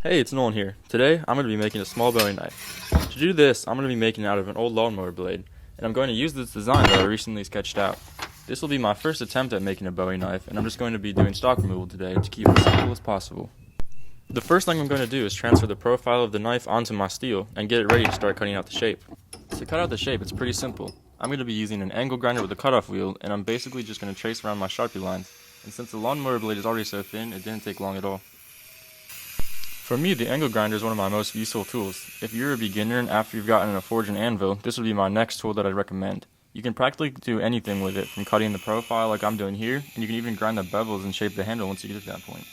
Hey, it's Nolan here. Today, I'm going to be making a small bowie knife. To do this, I'm going to be making it out of an old lawnmower blade, and I'm going to use this design that I recently sketched out. This will be my first attempt at making a bowie knife, and I'm just going to be doing stock removal today to keep it as simple as possible. The first thing I'm going to do is transfer the profile of the knife onto my steel and get it ready to start cutting out the shape. To cut out the shape, it's pretty simple. I'm going to be using an angle grinder with a cutoff wheel, and I'm basically just going to trace around my Sharpie lines, and since the lawnmower blade is already so thin, it didn't take long at all. For me, the angle grinder is one of my most useful tools. If you're a beginner and after you've gotten a forge and anvil, this would be my next tool that I'd recommend. You can practically do anything with it, from cutting the profile like I'm doing here, and you can even grind the bevels and shape the handle once you get to that point.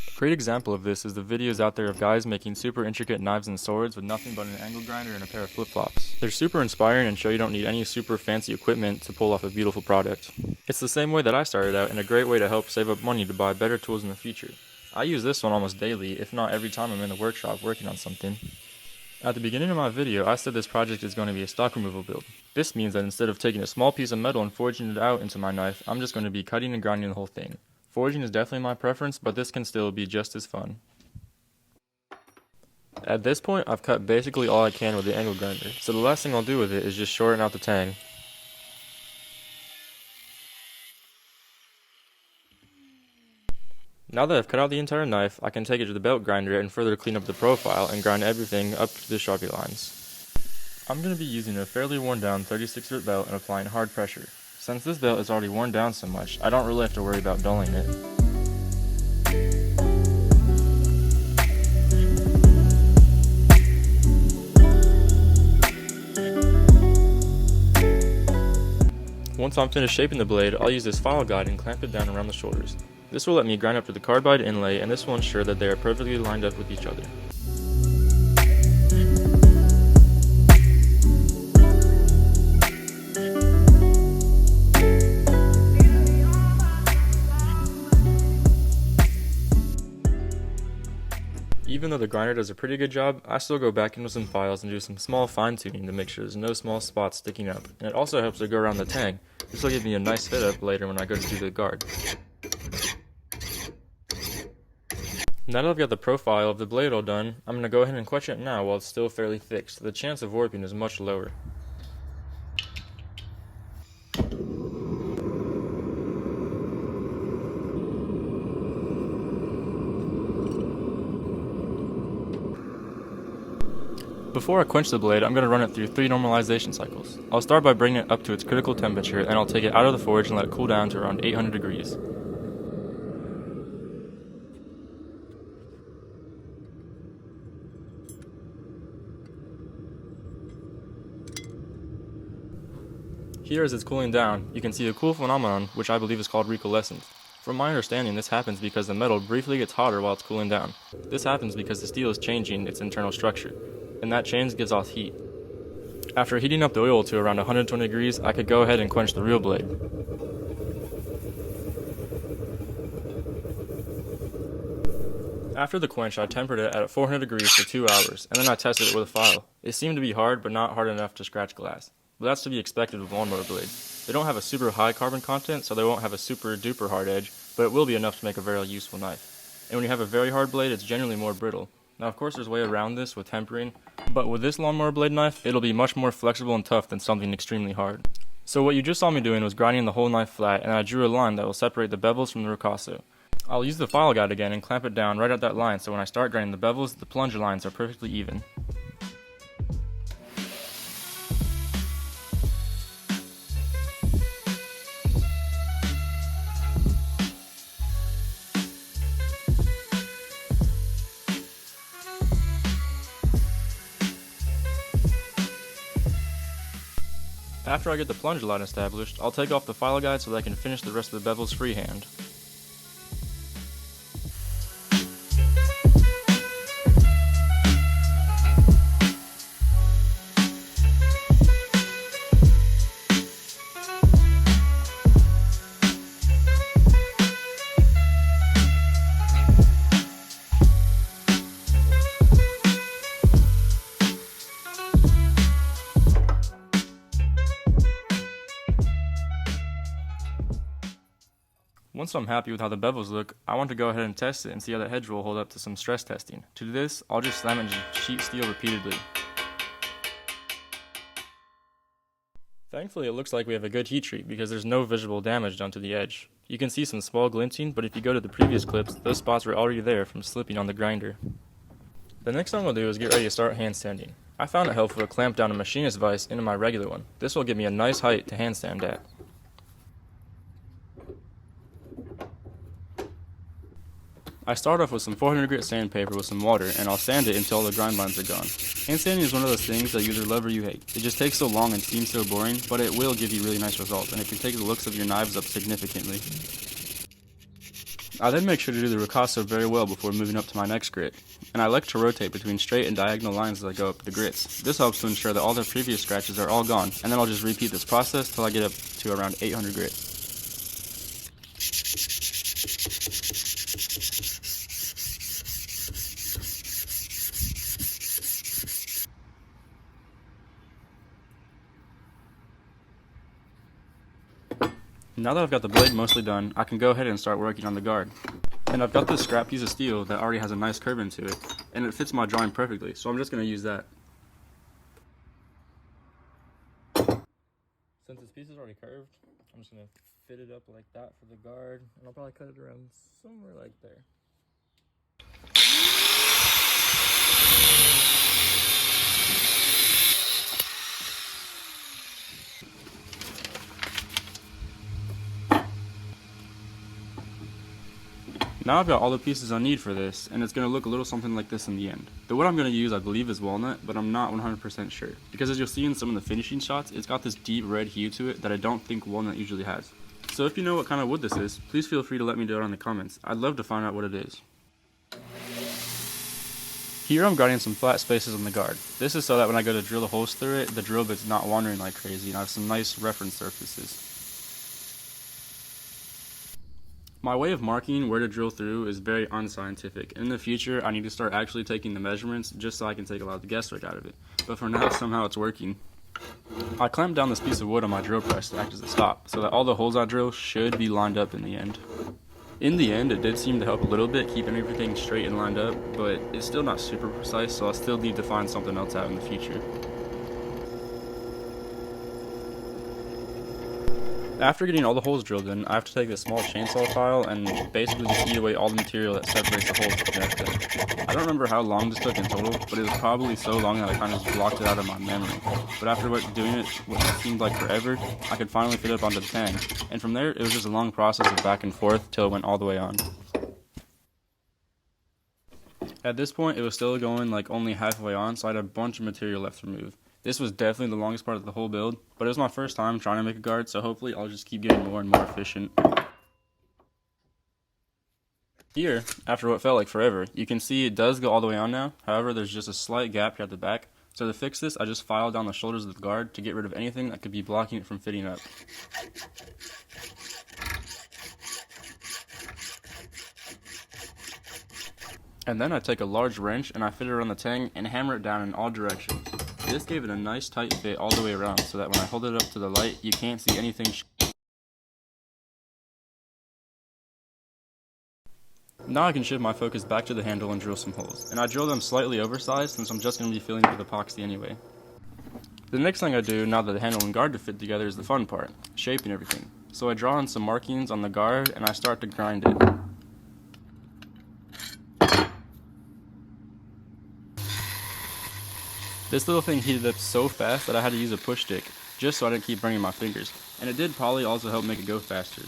A great example of this is the videos out there of guys making super intricate knives and swords with nothing but an angle grinder and a pair of flip-flops. They're super inspiring and show you don't need any super fancy equipment to pull off a beautiful product. It's the same way that I started out, and a great way to help save up money to buy better tools in the future. I use this one almost daily, if not every time I'm in the workshop working on something. At the beginning of my video, I said this project is going to be a stock removal build. This means that instead of taking a small piece of metal and forging it out into my knife, I'm just going to be cutting and grinding the whole thing. Forging is definitely my preference, but this can still be just as fun. At this point, I've cut basically all I can with the angle grinder, so the last thing I'll do with it is just shorten out the tang. Now that I've cut out the entire knife, I can take it to the belt grinder and further clean up the profile and grind everything up to the Sharpie lines. I'm going to be using a fairly worn down 36-foot belt and applying hard pressure. Since this belt is already worn down so much, I don't really have to worry about dulling it. Once I'm finished shaping the blade, I'll use this file guide and clamp it down around the shoulders. This will let me grind up to the carbide inlay, and this will ensure that they are perfectly lined up with each other. Even though the grinder does a pretty good job, I still go back into some files and do some small fine-tuning to make sure there's no small spots sticking up, and it also helps to go around the tang. This will give me a nice fit up later when I go to do the guard. Now that I've got the profile of the blade all done, I'm going to go ahead and quetch it now while it's still fairly thick, so the chance of warping is much lower. Before I quench the blade, I'm going to run it through 3 normalization cycles. I'll start by bringing it up to its critical temperature, then I'll take it out of the forge and let it cool down to around 800 degrees. Here, as it's cooling down, you can see the cool phenomenon, which I believe is called recoalescence. From my understanding, this happens because the metal briefly gets hotter while it's cooling down. This happens because the steel is changing its internal structure, and that change gives off heat. After heating up the oil to around 120 degrees, I could go ahead and quench the real blade. After the quench, I tempered it at 400 degrees for 2 hours, and then I tested it with a file. It seemed to be hard, but not hard enough to scratch glass. But that's to be expected with lawnmower blades. They don't have a super high carbon content, so they won't have a super duper hard edge, but it will be enough to make a very useful knife. And when you have a very hard blade, it's generally more brittle. Now of course there's a way around this with tempering, but with this lawnmower blade knife, it'll be much more flexible and tough than something extremely hard. So what you just saw me doing was grinding the whole knife flat, and I drew a line that will separate the bevels from the ricasso. I'll use the file guide again and clamp it down right at that line, so when I start grinding the bevels, the plunger lines are perfectly even. After I get the plunger line established, I'll take off the file guide so that I can finish the rest of the bevels freehand. Once I'm happy with how the bevels look, I want to go ahead and test it and see how the hedge will hold up to some stress testing. To do this, I'll just slam it into sheet steel repeatedly. Thankfully, it looks like we have a good heat treat because there's no visible damage done to the edge. You can see some small glinting, but if you go to the previous clips, those spots were already there from slipping on the grinder. The next thing I'll do is get ready to start handstanding. I found it helpful to clamp down a machinist vise into my regular one. This will give me a nice height to handstand at. I start off with some 400 grit sandpaper with some water, and I'll sand it until all the grind lines are gone. Handstanding is one of those things that you either love or you hate. It just takes so long and seems so boring, but it will give you really nice results, and it can take the looks of your knives up significantly. I then make sure to do the ricasso very well before moving up to my next grit, and I like to rotate between straight and diagonal lines as I go up the grits. This helps to ensure that all the previous scratches are all gone, and then I'll just repeat this process till I get up to around 800 grit. Now that I've got the blade mostly done, I can go ahead and start working on the guard. And I've got this scrap piece of steel that already has a nice curve into it, and it fits my drawing perfectly, so I'm just going to use that. Since this piece is already curved, I'm just going to fit it up like that for the guard, and I'll probably cut it around somewhere like there. Now I've got all the pieces I need for this, and it's going to look a little something like this in the end. The wood I'm going to use I believe is walnut, but I'm not 100% sure. Because as you'll see in some of the finishing shots, it's got this deep red hue to it that I don't think walnut usually has. So if you know what kind of wood this is, please feel free to let me know it in the comments. I'd love to find out what it is. Here I'm grinding some flat spaces on the guard. This is so that when I go to drill the holes through it, the drill bit's not wandering like crazy, and I have some nice reference surfaces. My way of marking where to drill through is very unscientific. In the future, I need to start actually taking the measurements just so I can take a lot of the guesswork out of it. But for now, somehow it's working. I clamped down this piece of wood on my drill press to act as a stop, so that all the holes I drill should be lined up in the end. In the end, it did seem to help a little bit, keeping everything straight and lined up, but it's still not super precise, so I'll still need to find something else out in the future. After getting all the holes drilled in, I have to take this small chainsaw file and basically just eat away all the material that separates the holes to connect them. I don't remember how long this took in total, but it was probably so long that I kind of just blocked it out of my memory. But after doing it what seemed like forever, I could finally fit it up onto the tang. And from there, it was just a long process of back and forth till it went all the way on. At this point, it was still going like only halfway on, so I had a bunch of material left to remove. This was definitely the longest part of the whole build, but it was my first time trying to make a guard, so hopefully I'll just keep getting more and more efficient. Here, after what felt like forever, you can see it does go all the way on now. However, there's just a slight gap here at the back. So to fix this, I just filed down the shoulders of the guard to get rid of anything that could be blocking it from fitting up. And then I take a large wrench and I fit it around the tang and hammer it down in all directions. This gave it a nice tight fit all the way around so that when I hold it up to the light, you can't see anything. Now I can shift my focus back to the handle and drill some holes. And I drill them slightly oversized since I'm just going to be filling it with epoxy anyway. The next thing I do now that the handle and guard to fit together is the fun part, shaping everything. So I draw in some markings on the guard and I start to grind it. This little thing heated up so fast that I had to use a push stick, just so I didn't keep burning my fingers, and it did probably also help make it go faster.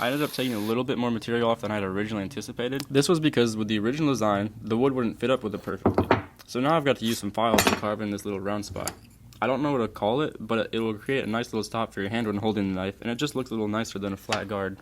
I ended up taking a little bit more material off than I had originally anticipated. This was because with the original design, the wood wouldn't fit up with it perfectly. So now I've got to use some files to carve in this little round spot. I don't know what to call it, but it will create a nice little stop for your hand when holding the knife, and it just looks a little nicer than a flat guard.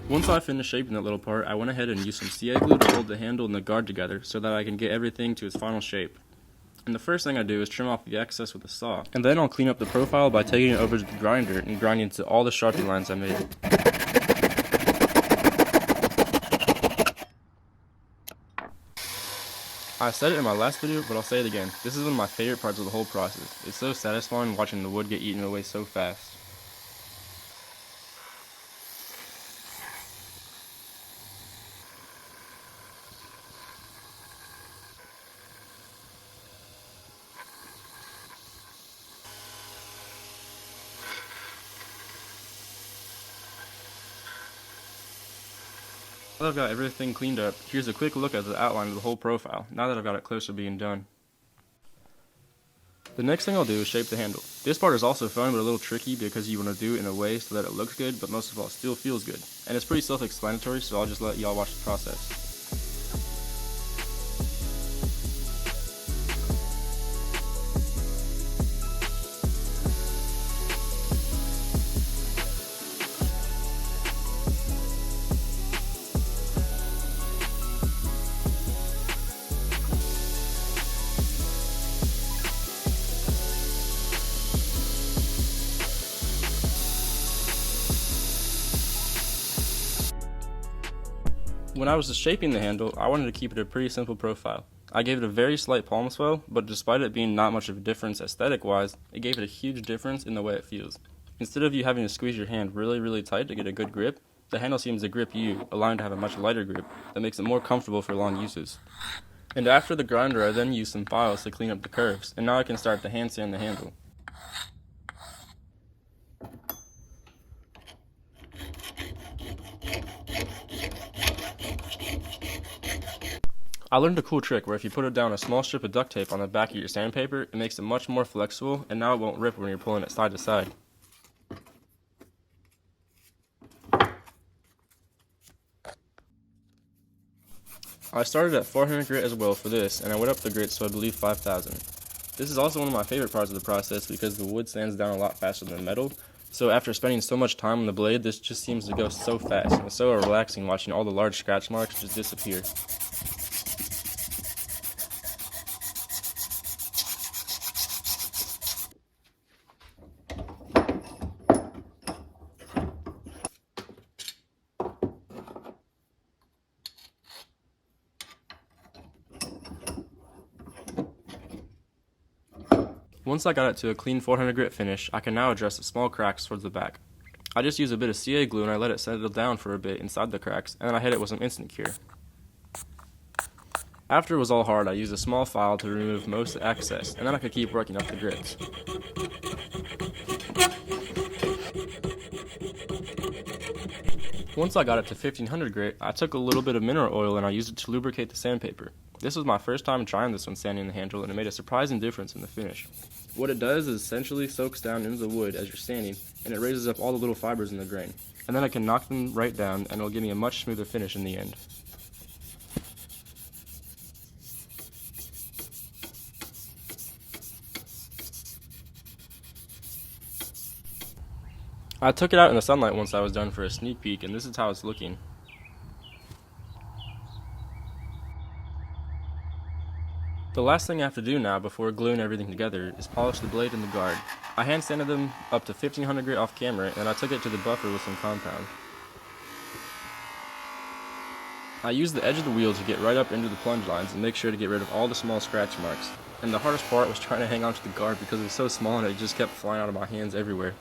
Once I finished shaping that little part, I went ahead and used some CA glue to hold the handle and the guard together so that I can get everything to its final shape. And the first thing I do is trim off the excess with a saw. And then I'll clean up the profile by taking it over to the grinder and grinding to all the Sharpie lines I made. I said it in my last video, but I'll say it again. This is one of my favorite parts of the whole process. It's so satisfying watching the wood get eaten away so fast. Now that I've got everything cleaned up, here's a quick look at the outline of the whole profile, now that I've got it close to being done. The next thing I'll do is shape the handle. This part is also fun but a little tricky because you want to do it in a way so that it looks good, but most of all still feels good. And it's pretty self-explanatory, so I'll just let y'all watch the process. When I was shaping the handle, I wanted to keep it a pretty simple profile. I gave it a very slight palm swell, but despite it being not much of a difference aesthetic-wise, it gave it a huge difference in the way it feels. Instead of you having to squeeze your hand really tight to get a good grip, the handle seems to grip you, allowing to have a much lighter grip that makes it more comfortable for long uses. And after the grinder, I then used some files to clean up the curves, and now I can start to hand sand the handle. I learned a cool trick where if you put it down a small strip of duct tape on the back of your sandpaper, it makes it much more flexible, and now it won't rip when you're pulling it side to side. I started at 400 grit as well for this, and I went up the grit to I believe 5,000. This is also one of my favorite parts of the process because the wood sands down a lot faster than metal, so after spending so much time on the blade, this just seems to go so fast, and it's so relaxing watching all the large scratch marks just disappear. Once I got it to a clean 400 grit finish, I can now address the small cracks towards the back. I just use a bit of CA glue and I let it settle down for a bit inside the cracks, and then I hit it with some instant cure. After it was all hard, I used a small file to remove most of the excess, and then I could keep working up the grits. Once I got it to 1500 grit, I took a little bit of mineral oil and I used it to lubricate the sandpaper. This was my first time trying this when sanding the handle, and it made a surprising difference in the finish. What it does is essentially soaks down into the wood as you're sanding, and it raises up all the little fibers in the grain. And then I can knock them right down, and it'll give me a much smoother finish in the end. I took it out in the sunlight once I was done for a sneak peek, and this is how it's looking. The last thing I have to do now before gluing everything together is polish the blade and the guard. I hand sanded them up to 1500 grit off camera, and I took it to the buffer with some compound. I used the edge of the wheel to get right up into the plunge lines and make sure to get rid of all the small scratch marks. And the hardest part was trying to hang onto the guard because it was so small and it just kept flying out of my hands everywhere.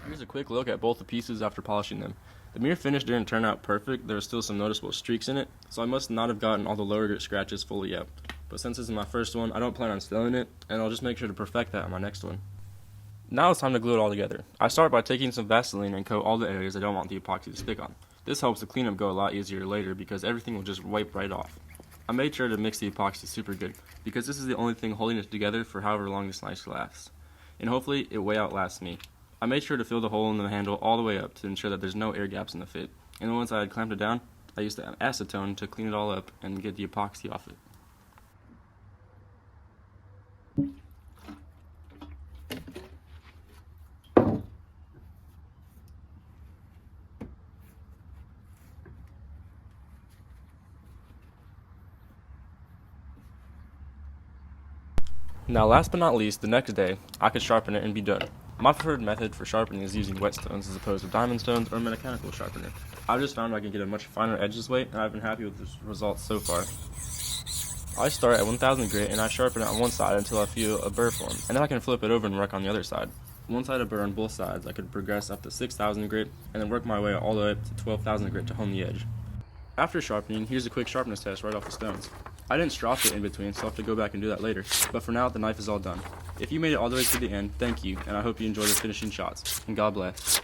Here's a quick look at both the pieces after polishing them. The mere finish didn't turn out perfect, there were still some noticeable streaks in it, so I must not have gotten all the lower grit scratches fully out. But since this is my first one, I don't plan on stealing it, and I'll just make sure to perfect that on my next one. Now it's time to glue it all together. I start by taking some Vaseline and coat all the areas I don't want the epoxy to stick on. This helps the cleanup go a lot easier later because everything will just wipe right off. I made sure to mix the epoxy super good because this is the only thing holding it together for however long this knife lasts. And hopefully it way outlasts me. I made sure to fill the hole in the handle all the way up to ensure that there's no air gaps in the fit. And once I had clamped it down, I used the acetone to clean it all up and get the epoxy off it. Now last but not least, the next day, I could sharpen it and be done. My preferred method for sharpening is using whetstones as opposed to diamond stones or a mechanical sharpener. I've just found I can get a much finer edge this way, and I've been happy with the results so far. I start at 1000 grit and I sharpen it on one side until I feel a burr form, and then I can flip it over and work on the other side. Once I had a burr on both sides, I could progress up to 6000 grit and then work my way all the way up to 12,000 grit to hone the edge. After sharpening, here's a quick sharpness test right off the stones. I didn't strop it in between, so I'll have to go back and do that later, but for now the knife is all done. If you made it all the way to the end, thank you, and I hope you enjoy the finishing shots, and God bless.